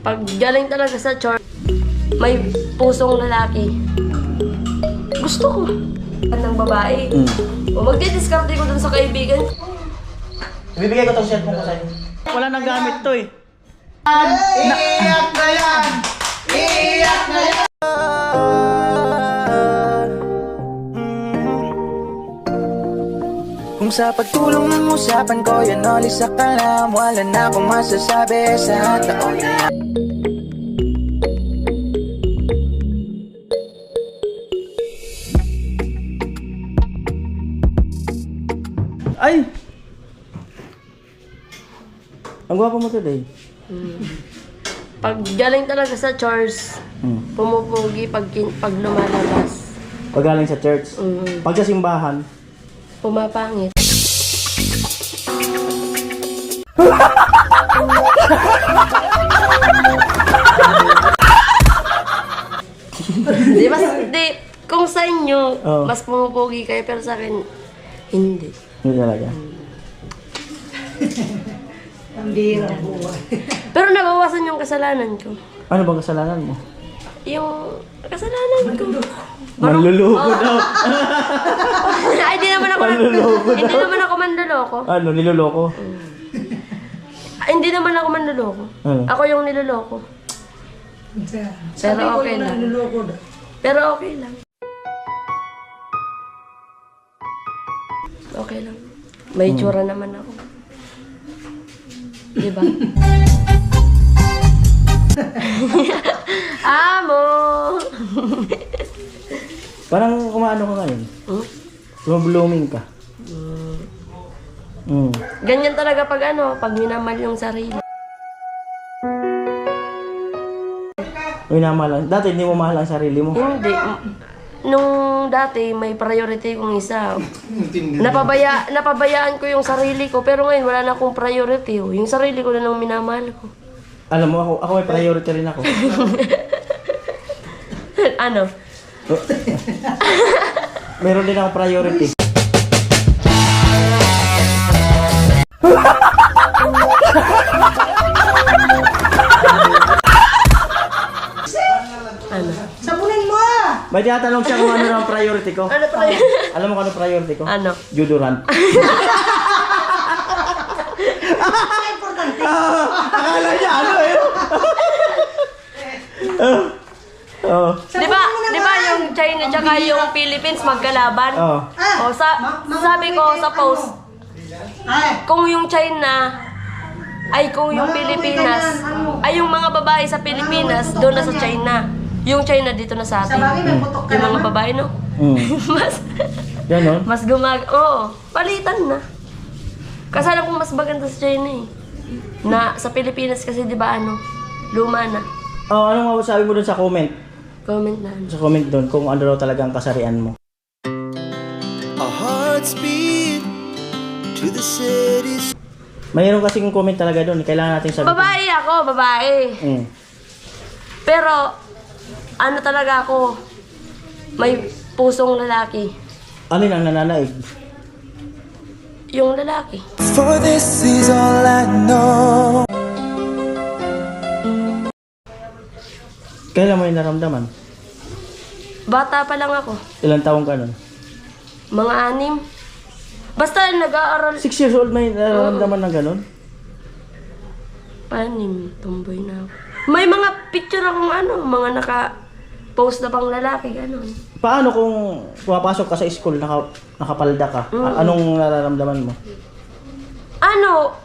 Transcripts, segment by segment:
Pag galing talaga sa church, may pusong lalaki. Gusto ko. Ng babae. O magdi-discarte ko dun sa kaibigan. Ibibigay ko tong cellphone ko sa'yo. Wala nang gamit to eh. Iiyak na yan! Iiyak na yan! Kung sa pagtulong ng usapan ko, yun ulit sa kalam. Wala na akong masasabi sa taong yan. Ay! Ang gwapo mo today. Pag galing talaga sa church, pumupugi pag lumalabas. Pag galing sa church. Pag sa simbahan. Pumapangit. Di, kung sa inyo, mas pumupugi kayo, pero sa akin, hindi. Hindi talaga. Pero nabawasan yung kasalanan ko. Ano bang kasalanan mo? Yung kasalanan ko. Manluloko daw. Ay, di naman ako Manluloko daw. hindi naman ako manluloko. Ano, niloloko? Ay, hindi naman ako manluloko. Ano? Ako yung niloloko. Pero okay lang. Pero okay lang. Okay lang. May tsura naman ako. Diba? Amo! Parang kumaano ka ngayon? Blooming ka. Ganyan talaga pag pag minamahal yung sarili. Minamahal. Dati hindi mo mahal ang sarili mo. Hindi. Nung dati, may priority kong isa. Napabayaan ko yung sarili ko, pero ngayon wala na akong priority. Yung sarili ko na lang minamahal ko. Alam mo, ako may priority rin ako. Ano? Meron din akong priority. Ano? Sabunin mo ah! May tinatanong siya kung ano ang priority ko. Ano pa yun? Alam mo kung ano priority ko? Ano? Deodorant. Akala niya ano eh. Di ba yung China tsaka yung Philippines magkalaban? Oo. O sabi ko sa post, kung yung China ay kung yung Pilipinas, ay yung mga babae sa Pilipinas doon na sa China. Yung China dito na sa atin. Yung mga babae, no? mas Ganon? mas oo, palitan na. Kasi alam kong mas maganda sa China eh. Na sa Pilipinas kasi di ba luma na. Oh, ano nga sabi mo dun sa comment? Comment na. Sa comment dun kung ano daw talaga ang kasarian mo. Our hearts beat to the cities. Mayroon kasing comment talaga dun. Kailangan natin sabihin. Babae ako, babae. Pero, talaga ako, may pusong lalaki. Ano yun ang nananaig? Yung lalaki. For this is all I know. Kailan mo yung naramdaman? Bata pa lang ako. Ilang taong ka nun? Mga 6. Basta nag-aaral. 6 years old may nararamdaman ng ganon? 6, tumboy na ako. May mga picture akong mga naka-post na pang lalaki, gano'n. Paano kung pumapasok ka sa school, nakapalda ka? Anong nararamdaman mo?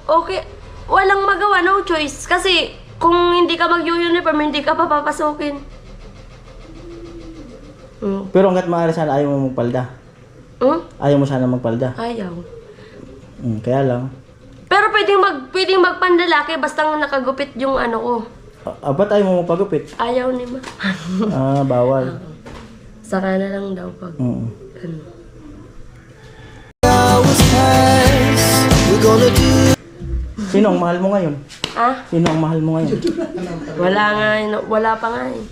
Okay. Walang magawa, no choice. Kasi kung hindi ka mag-uniform, hindi ka papapasokin. Pero hanggat maaari sana ayaw mo magpalda. Ayaw mo sana magpalda. Ayaw. Kaya lang. Pero pwedeng magpandalaki basta nakagupit yung ko. Ba't ayaw mo magpagupit? Ayaw ni ma. Bawal. Saka na lang daw pag Sino ang mahal mo ngayon? Sino ang mahal mo ngayon? Wala pa nga eh.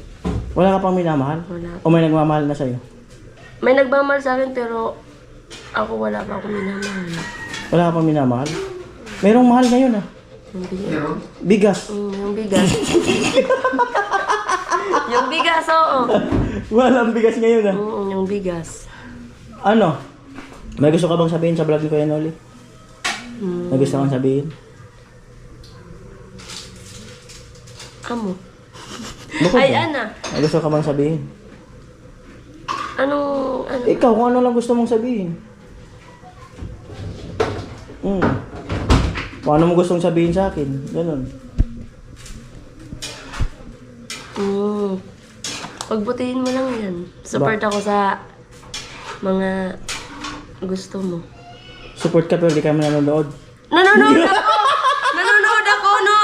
Wala ka pang minamahal? Wala. O may nagmamahal na sa'yo? May nagmamahal sa akin pero ako wala pa akong minamahal. Wala ka pang minamahal? Merong mahal ngayon Yung bigas. Bigas. Yung bigas. Yung bigas, oo. Walang bigas ngayon ah. Yung bigas. Ano? May gusto ka bang sabihin sa vlog ni Kuya Noli? May gusto kang sabihin? Amo. Bukod Ay, yan. Ana. May gusto ka bang sabihin? Ano? Ikaw, kung ano lang gusto mong sabihin. Kung ano mo gustong sabihin sa akin. Ganun. Pagbutihin mo lang yan. Support ako sa mga gusto mo. Support ka pero di ka nanonood. Nanonood ako! Nanonood ako, no?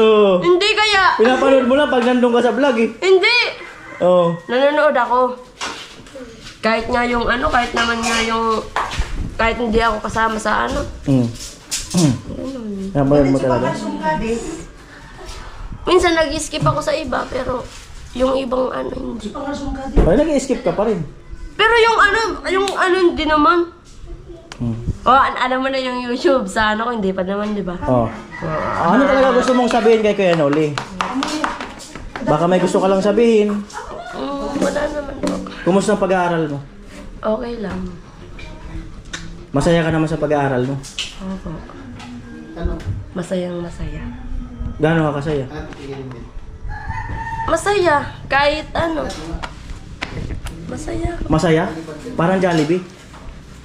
Oo. Hindi kaya! Pinapanood mo lang pag nandun ka sa vlog eh. Hindi! Oo. Nanonood ako. Kahit nga yung ano, kahit naman nga yung... Kahit hindi ako kasama sa ano. Pinapanood mo talaga. Minsan nag-skip ako sa iba, pero yung ibang ano, hindi. Ay, nag-skip ka pa rin. Pero yung ano, hindi naman. Alam mo na yung YouTube sa ano ko, hindi pa naman, di ba? Oo. Ano talaga gusto mong sabihin kay Kuya Noli? Baka may gusto ka lang sabihin. Wala naman po. Kumusta ang pag-aaral mo? Okay lang. Masaya ka naman sa pag-aaral mo? Opo. Masayang masaya. Gaano ka kasaya? Masaya, kahit ano. Masaya. Masaya? Parang Jollibee?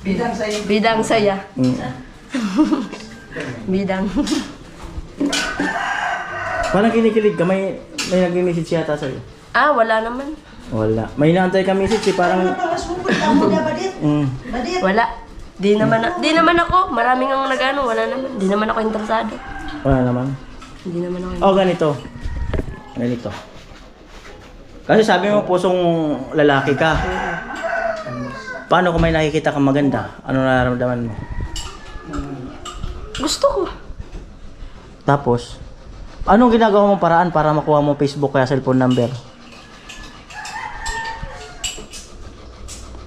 Bidang saya. Bidang. Parang kinikilig ka, may nag-message yata sa'yo. Wala naman. Wala. May inaantay ka message eh, parang... Wala. Di naman ako. Maraming ang nagano, wala naman. Di naman ako interesado. Wala naman. Hindi naman ako. Oh, ganito. Ganito. Kasi sabi mo pusong lalaki ka. Paano kung may nakikita kang maganda? Ano nararamdaman mo? Gusto ko. Tapos, anong ginagawa mong paraan para makuha mo Facebook kaya cellphone number?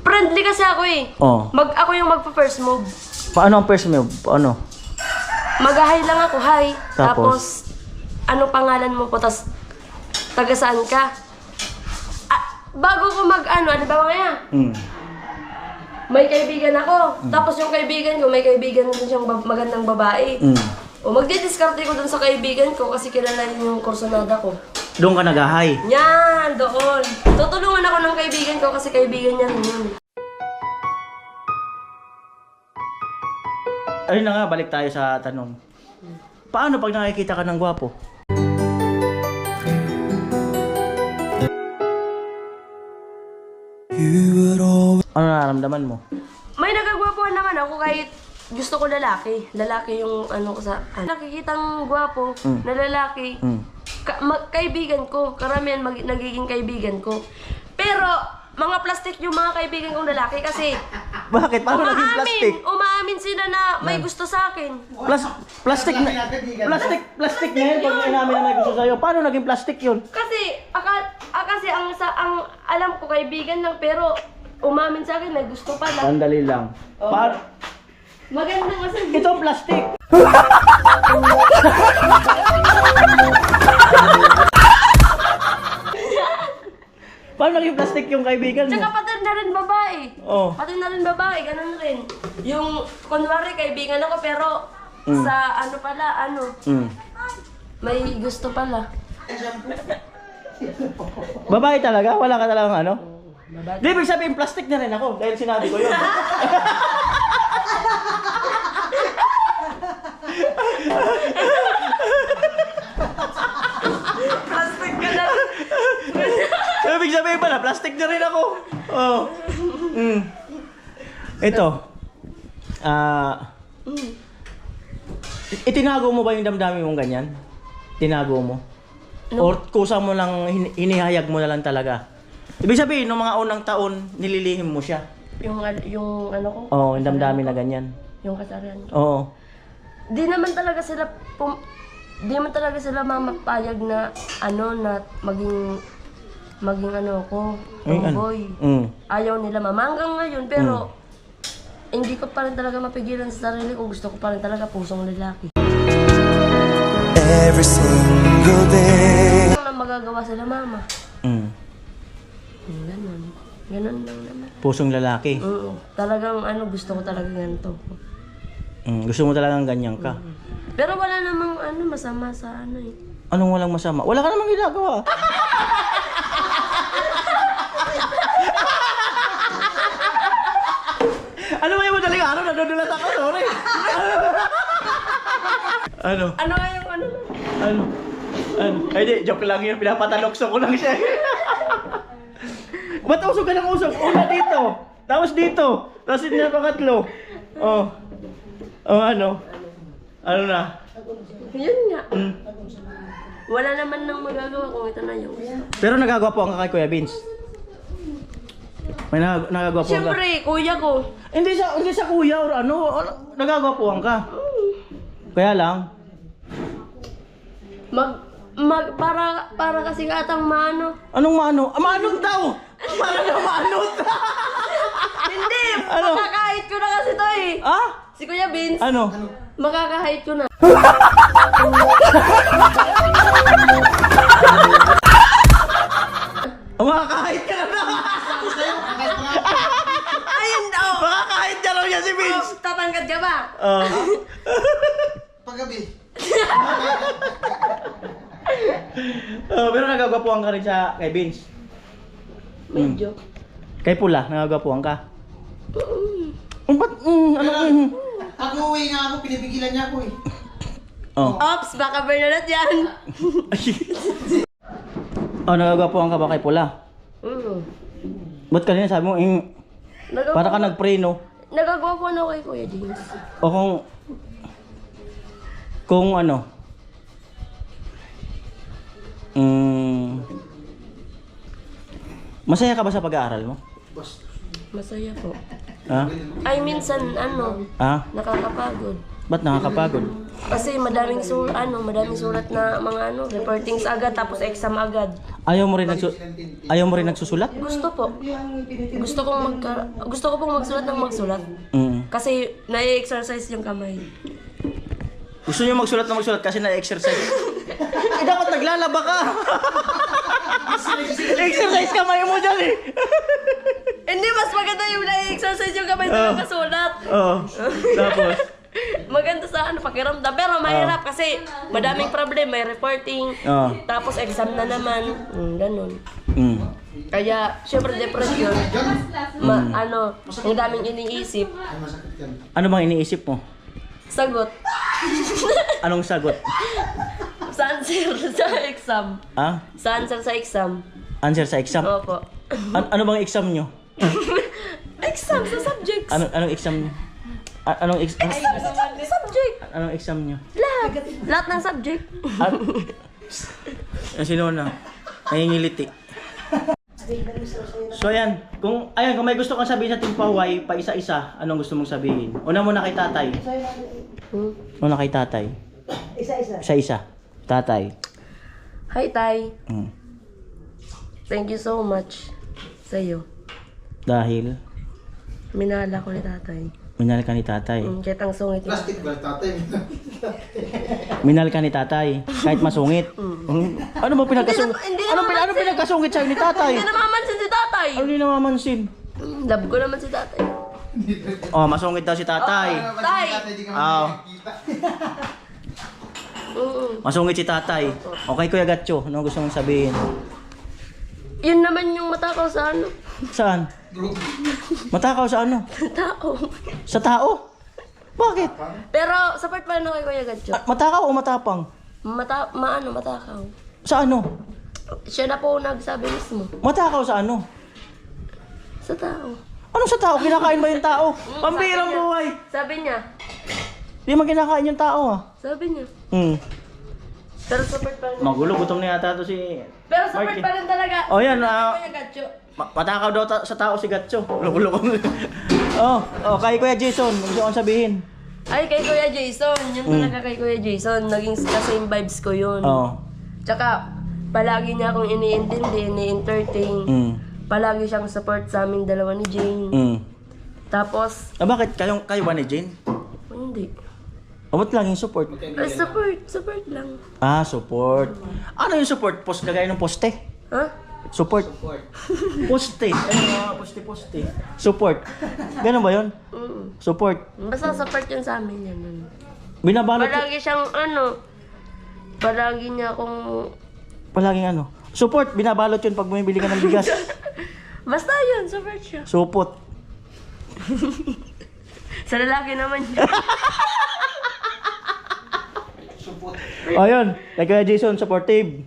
Friendly kasi ako eh. Oh. Ako yung magpa-first move. Paano ang first move? Paano? Mag-hi lang ako, hi. Tapos? Ano pangalan mo po? Tapos, taga saan ka? Bago ko ano ba kaya? May kaibigan ako. Tapos yung kaibigan ko, may kaibigan din siyang magandang babae. O magdidiskarte ko dun sa kaibigan ko kasi kilala niya yung kursonada ko. Doon ka nag-hi. Yan, doon. Tutulungan ako ng kaibigan ko kasi kaibigan niya rin yun. Ayun na nga, balik tayo sa tanong. Paano pag nakikita ka ng gwapo? Ano nararamdaman mo? May nagagwapuhan naman ako kahit gusto ko lalaki. Lalaki yung ano ko sa... Nakikitang gwapo na lalaki. Kaibigan ko. Karamihan nagiging kaibigan ko. Pero mga plastic yung mga kaibigan kong lalaki kasi... Bakit? Paano naging plastic? Umaamin sila na may gusto sa akin. Plastic na yun pag namin na may gusto sa'yo. Paano naging plastic yun? Kasi, kasi ang alam ko kaibigan lang pero umamin sa akin may gusto pala. Sandali lang. Magandang kasi. Ito ang plastic. Paano naging plastic yung kaibigan mo? Tsaka pati na rin babae. Oh. Pati na rin babae, ganun rin. Yung, kunwari, kaibigan ako, pero sa ano pala, may gusto pala. Babae talaga? Wala ka talagang ano? Di, ibig sabihin, plastic na rin ako dahil sinabi ko yun. Plastic ka na. Ibig sabihin pala, plastic na rin ako. Oh. Ito. Itinago mo ba yung damdamin mong ganyan? Tinago mo? Or kusa mo lang, hinihayag mo na lang talaga? Ibig sabihin, nung mga unang taon, nililihim mo siya? Yung ano ko? Oo, yung damdamin na ganyan. Yung kasarian ko. Oo. Di naman talaga sila mamapayag na na maging ano ko, tomboy. Ayaw nila hanggang ngayon pero hindi ko pa rin talaga mapigilan sa sarili ko. Gusto ko pa rin talaga pusong lalaki. every single day. Ano lang magagawa sila mama? Mm. Ganon. Ganon lang naman. Pusong lalaki. Talagang ano, gusto ko talaga ganito. Gusto mo talagang ganyan ka. Pero wala namang ano, masama sa ano eh. Anong walang masama? Wala ka namang ginagawa. Ano ba yung madaling araw? Nadudulat ako, sorry. Ano? Ano nga yung ano? Ano? Ano? Ay, di, joke lang yun. Pinapatalokso ko lang siya. Ba't usog ka ng usog? Una dito. Tapos dito. Tapos hindi na pangatlo. Oh. Oh, ano? Ano na? Yun nga. Hmm. Wala naman nang magagawa kung ito na yung Pero nagagawa po ang kay Kuya Vince. May nagagawa po ang ka. Siyempre, kuya ko. Hindi sa kuya or ano. Nagagawa po ang ka. Kaya lang. Para kasing atang maano. Anong maano? Maanot daw! Para na maanot! Hindi! Ano? Makakahit ko na kasi to eh. Ah? Si Kuya Vince, Ano? makakahit ko na. Makakahit ka na! Ayun daw! Makakahit ka raw niya si Vince! Tatangkad ka ba? Paggabi. Pero nagagapuan ka rin sa kay Vince. Medyo. Kay Pula, nagagapuan ka. Ba't? Ako uwi nga ako, pinipigilan niya ako eh. Oh. Ops, baka Bernadette yan. Oh, nagagapuan ka ba kay Pula? Ba't kanina sabi mo, para ka nag-pray, no? Nagagawa po na ako kay Kuya James. O kung ano, masaya ka ba sa pag-aaral mo? Masaya po. Ha? Ay, minsan, ano, Ha? nakakapagod. Ba't nakakapagod? Kasi madaming sulat na mga ano, reportings agad, tapos exam agad. Ayaw mo rin nagsusulat? Gusto po. Gusto ko pong magsulat ng magsulat. Mm. Kasi nai-exercise yung kamay. Gusto niyo magsulat na magsulat kasi na-exercise. Dapat naglalaba ka. Exercise kamay mo dyan eh. Hindi, mas maganda yung nai-exercise yung kamay sa magkasulat. Oo. Tapos? Maganda sa ano, pakiramdam. Pero mahirap kasi madaming problem. May reporting, tapos exam na naman. Ganun. Mm. Kaya, syempre depression. Ang daming iniisip. Ano bang iniisip mo? Sagot. Anong sagot? Sa answer sa exam. Ah? Sa answer sa exam. Answer sa exam? Opo. Ano bang exam nyo? Exam sa subjects. Anong exam nyo? Anong exam? Subject. Anong exam nyo? Lahat ng subject. Sino na? Nangingiliti. So ayan, kung may gusto kang sabihin sa Team Paway, pa isa-isa, anong gusto mong sabihin? Una muna kay tatay. Una kay tatay. Isa-isa. Tatay. Hi, Tay. Mm. Thank you so much sa'yo. Dahil Minala ko ni Tatay. minahal ka ni tatay. Kahit ang sungit niya. Plastic ba tatay? Minahal ka ni tatay kahit masungit. Ano ba pinagkasungit? Hindi Ano naman pinagkasungit sa'yo ni tatay? Hindi namamansin si Tatay. Ano din namamansin? Love ko naman si Tatay. Oh, masungit daw si tatay. Tay! Masungit si tatay. Okay, Kuya Gatcho, ano gusto mong sabihin? Yun naman yung matakaw sa ano. Saan? Matakaw sa ano? Tao. Sa tao? Bakit? Pero sa part pa kay Kuya Gadjo. Matakaw o matapang? Matakaw. Sa ano? Siya na po nagsabi mismo. Matakaw sa ano? Sa tao. Anong sa tao? Kinakain ba yung tao? Pambirang buhay! Sabi niya. Di man kinakain yung tao ah. Sabi niya. Pero sa part pa rin. Magulo, gutom na yata to si... Pero sa part pa rin talaga. Oh, yan. Kuya Gadjo. Matakaw daw sa tao si Gatcho. Lulo-lulo. Kay Kuya Jason, gusto kong sabihin. Ay, kay Kuya Jason. Yun talaga kay Kuya Jason. Naging same vibes ko yun. Oo. Tsaka, palagi niya akong iniintindi, ini-entertain. Palagi siyang support sa amin dalawa ni Jane. Tapos, Bakit? Kayo ba ni Jane? hindi. O, ba't laging support? Support lang. Ah, support. Ano yung support? Post, kagaya ng poste? Ha? Support. Poste. Ano poste. Support. Ganun ba yun? Support. Basta support yun sa amin yan. Binabalot. Palagi siyang palagi niya akong... Palaging ano? Support. Binabalot yun pag bumibili ka ng bigas. Basta yun, support siya. Supot. Sa lalaki naman yun. Ayun. Kay Kuya Jason, supportive.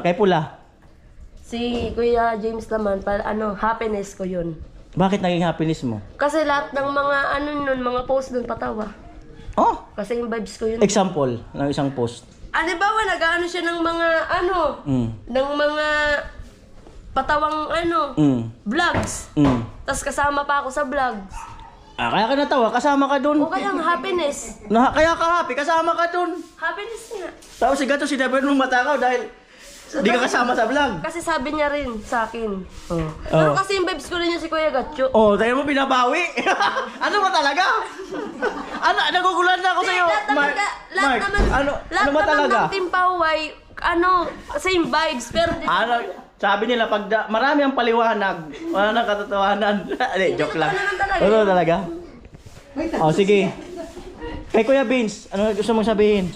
Kay Pula. Si Kuya James naman, happiness ko yun. Bakit naging happiness mo? Kasi lahat ng mga mga post dun patawa. Oh, Kasi yung vibes ko yun. example ng isang post. Halimbawa, nag-ano siya ng mga ng mga patawang vlogs. Tapos kasama pa ako sa vlogs. Kaya ka natawa, kasama ka dun. O kaya ang happiness. Kaya ka happy, kasama ka dun. Happiness nga. Tapos si Gato, sinabi nung matakaw dahil di ka kasama sa vlog. Kasi sabi niya rin sa akin. Pero kasi yung vibes ko rin yung si Kuya Gatcho. Oh, tayo mo binabawi. Ano ba talaga? Nagugulan na ako sa'yo. Mark, ano ba talaga? Ng Team Paway, same vibes. Pero sabi nila, pag marami ang paliwanag, wala nang katotohanan. Joke lang. Ano talaga? Oh, sige. Kay Kuya Vince, ano gusto mong sabihin?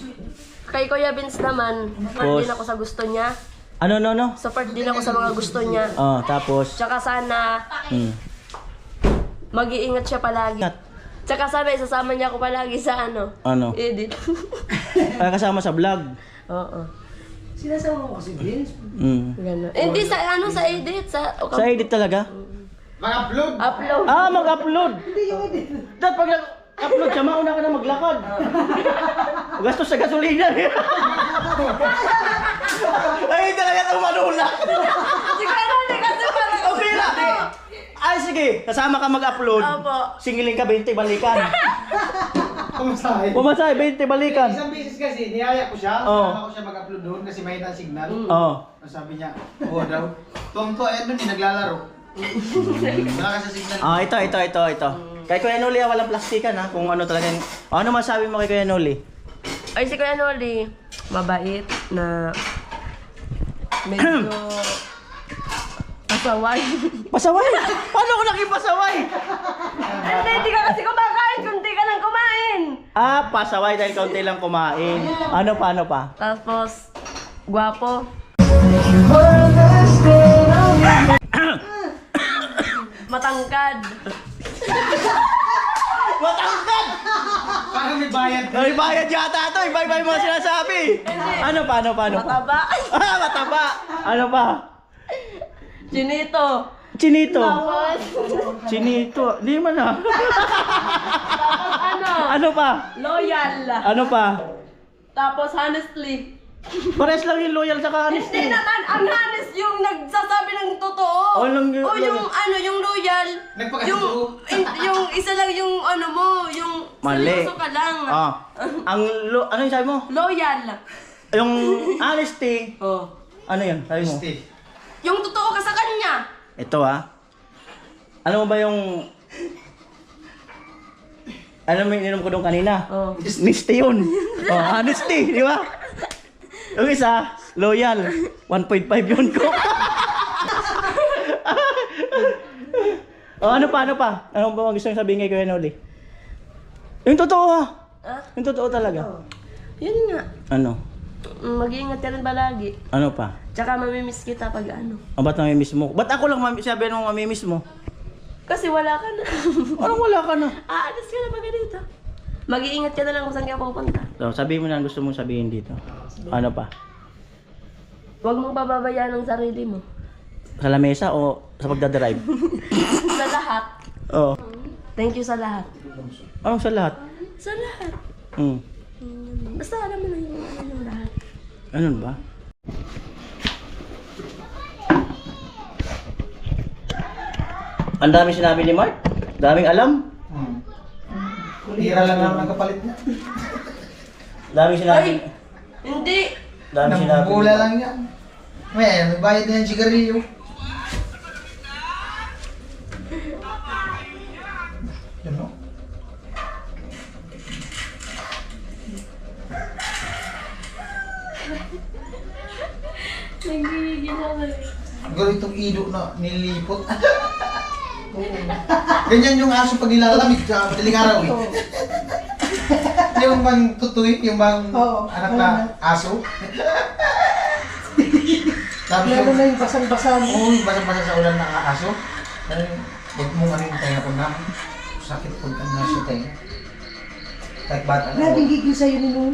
kay Kuya Vince naman, support din ako sa gusto niya. Ano? Support din ako sa mga gusto niya. Oh, tapos? Tsaka sana, mag-iingat siya palagi. Tsaka sana isasama niya ako palagi sa edit. Kaya kasama sa vlog. Oo. Sinasama mo kasi Vince. Ganun. Hindi sa edit. Sa edit talaga? Mag-upload. Upload. Mag-upload. Dahil pag upload siya, mauna ka na maglakad. Gastos sa gasolina. Ay, talaga itong manula. Kasi parang... Okay na. Ay, sige. Kasama ka mag-upload. Opo. Singiling ka 20 balikan. Kumustahin? Pumasay, 20 balikan. Isang beses kasi, niyaya ko siya. Oo. Kasama ko siya mag-upload doon kasi mahina ang signal. Oo. Sabi niya, oo daw. Tuwang-tuwa, doon naglalaro. Wala ka sa signal. Ito. Kay Kuya Noli, walang plastikan ha. Kung ano talaga. Ano masabi mo kay Kuya Noli? Ay, si Kuya Noli, mabait na medyo pasaway. Pasaway? Paano ko naging pasaway? Hindi ka kasi kumakain, kundi ka nang kumain. Pasaway dahil kaunti lang kumain. Ano pa? Tapos, gwapo. Matangkad. Matangkad! Parang may bayad. Ay, bayad yata ito. Iba-iba yung mga sinasabi. Ano pa? Mataba. Mataba. Ano pa? Chinito. Chinito. Tapos, Chinito. Di man na. Ano pa? loyal. Ano pa? Tapos, honestly. Pares lang yung loyal sa honesty. Hindi naman, ang honest yung nagsasabi ng totoo. Yung loyal. Nagpakasuko. Yung isa lang yung yung Mali. seryoso ka lang. Ano yung sabi mo? Loyal. Yung honesty. Ano yun? Sabi mo? Yung totoo ka sa kanya. Ito Ano mo ba yung... Ano mo yung ininom ko doon kanina? Honesty yun. Honesty, di ba? Yung isa, loyal. 1.5 yun ko. Ano pa? Ano ba gusto yung sabihin kay Kuya Noli? Yung totoo Yung totoo talaga. Yun nga. Ano? Mag-iingat ka rin palagi. Ano pa? Tsaka mamimiss kita pag Ba't namimiss mo? Ba't ako lang sabi mo mamimiss mo? Kasi wala ka na. Anong wala ka na? Aalis ka na pag ganito. Mag-iingat ka na lang kung saan ka pupunta. So, sabihin mo na ang gusto mong sabihin dito. Ano pa? Huwag mong pababayaan ang sarili mo. Sa lamesa o sa pagdadrive? Sa lahat. Oo. Thank you sa lahat. Anong sa lahat? Sa lahat. Basta alam mo na yung lahat. Ganun ba? Ang dami sinabi ni Mark. Daming alam. Tira lang naman nagkapalit na. Daming sinabi. Ay! Hindi! Daming sinabi. Namumula lang yan. May bayad na yung sigarilyo. Ano? Nagigigil ako. Gano'n itong ido na nilipot. Ganyan yung aso pag nilalamig sa madaling araw eh. Yung bang tutoy, yung bang anak na aso. Tapos Lalo na yung basang-basa mo. oo, yung basa-basa sa ulan ng aso. Huwag mong ano yung tayo ko na. Sakit po ang nasa tayo. Kahit bata na. Laging gigil sa'yo ni Noon.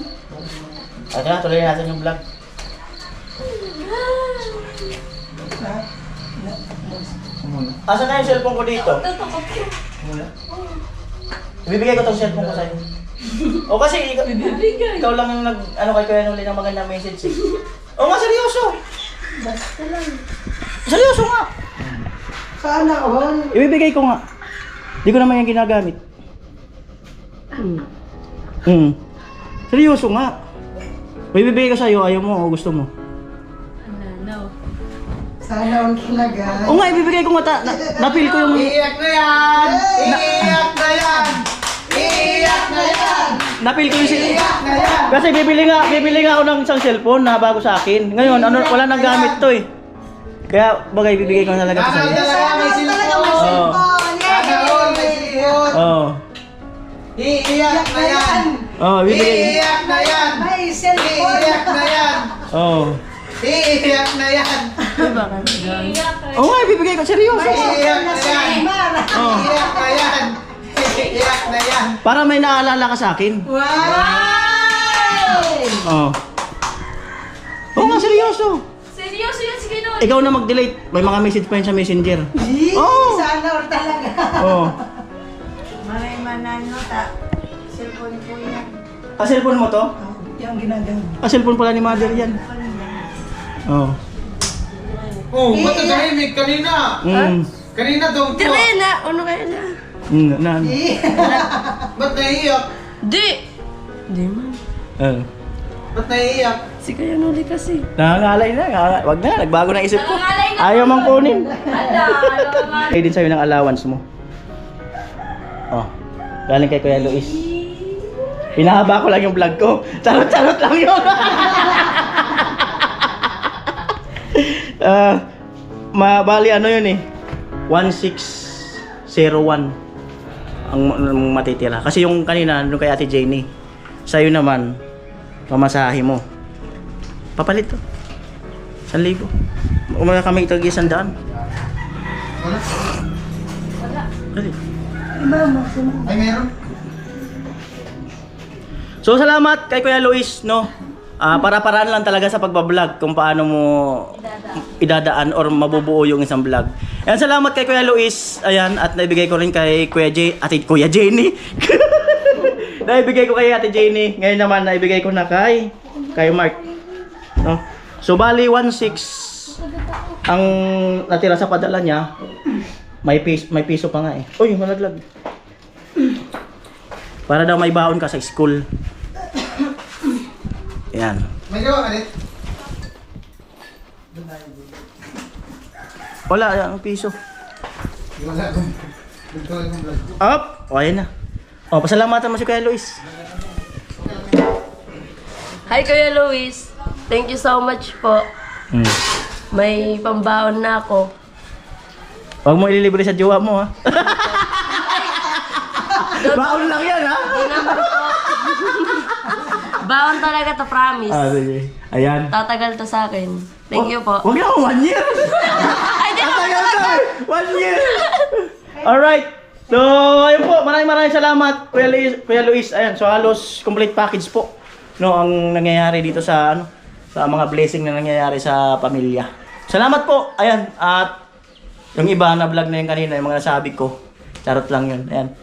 At na, tuloy natin yung vlog. Muna. Asan na yung cellphone ko dito? Muna. Ibibigay ko tong cellphone ko sa'yo. O kasi ikaw lang yung ano kay Kuya Noli ng magandang message eh. O nga, seryoso. Basta lang. Seryoso nga. Sana all. Ibibigay ko nga. Di ko naman yung ginagamit. Seryoso nga. Ibibigay ko sa'yo, ayaw mo o gusto mo? Sana all talaga. O nga, ibibigay ko nga. Napil ko yung... Iiyak na yan! Iiyak na yan! Iiyak na yan! Napil ko yung... Iiyak na yan! Kasi bibili nga ako ng isang cellphone na bago sa akin. Ngayon, wala nang gamit to eh. Kaya bagay bibigay ko na talaga to Sana all sa'yo. talaga may silpon! Sana all may silpon! Oo. Iiyak na yan! Oo, bibigay. Iiyak na yan! May cellphone. Iiyak na yan! Oo. Iiyak na yan! Oo nga, ibibigay ko. Seryoso. Iiyak na yan! Oo. Iiyak na yan! Iiyak na yan! Para may naalala ka sa akin. Wow! Oo. Oo nga, seryoso. Seryoso yan si Kinon. Ikaw na mag-delete. May mga message pa yun sa messenger. Sana all talaga. Oo. Maray manano cellphone po yan. Cellphone mo to? Yung ginagawa. Cellphone pala ni mother yan. Oo. Oh, ba't tahimik kanina? Kanina daw po. Dire na. Ano kaya na? Na. Ba't naiiyak? Di. Di man. Ba't naiiyak? Si Kuya Noli kasi. Nangangalay na. Wag na. Nagbago na isip ko. Nangangalay na. Ayaw mang kunin. Ala. Ay din sa'yo ng allowance mo. Oh. Galing kay Kuya Luis. Pinahaba ko lang yung vlog ko. Charot-charot lang yun. Bali ano yun eh. 1601 ang matitira. Kasi yung kanina nung kay Ate Jenny. Sa'yo naman pamasahe mo. Papalit to. 1,000. Umaya kami itag 100. Wala. Dali. Ay, meron? So salamat kay Kuya Luis, no? Para-paraan lang talaga sa pagbablog kung paano mo idadaan or mabubuo yung isang vlog. Ayan, salamat kay Kuya Luis. Ayan, at naibigay ko rin kay Kuya Jenny. Naibigay ko kay Ate Jenny. Ngayon naman naibigay ko na kay Mark. No? So bali 1,600 ang natira sa padala niya. May piso pa nga eh. Uy, malaglag. Para daw may baon ka sa school. Ayan. May gawa ka rin? Wala, ang piso. Wala akong vlog. Up! O, ayan na. O, pasalamatan mo si Kuya Luis. Hi Kuya Luis. Thank you so much po. May pambaon na ako. Huwag mo ililibre sa jowa mo, ha? Baon lang yan, ha? Di naman po. Baon talaga to, promise. Sige. Ayan. Tatagal to sa akin. Thank you po. Huwag na, 1 year! Ay, di naman Tatagal talaga. ka, 1 year! Alright. So, ayun po. Maraming salamat, Kuya Luis. Ayan, so halos complete package po. No, ang nangyayari dito sa, sa mga blessing na nangyayari sa pamilya. Salamat po. Ayan, at yung iba na vlog na yun kanina, yung mga nasabi ko. Charot lang yun. Ayan.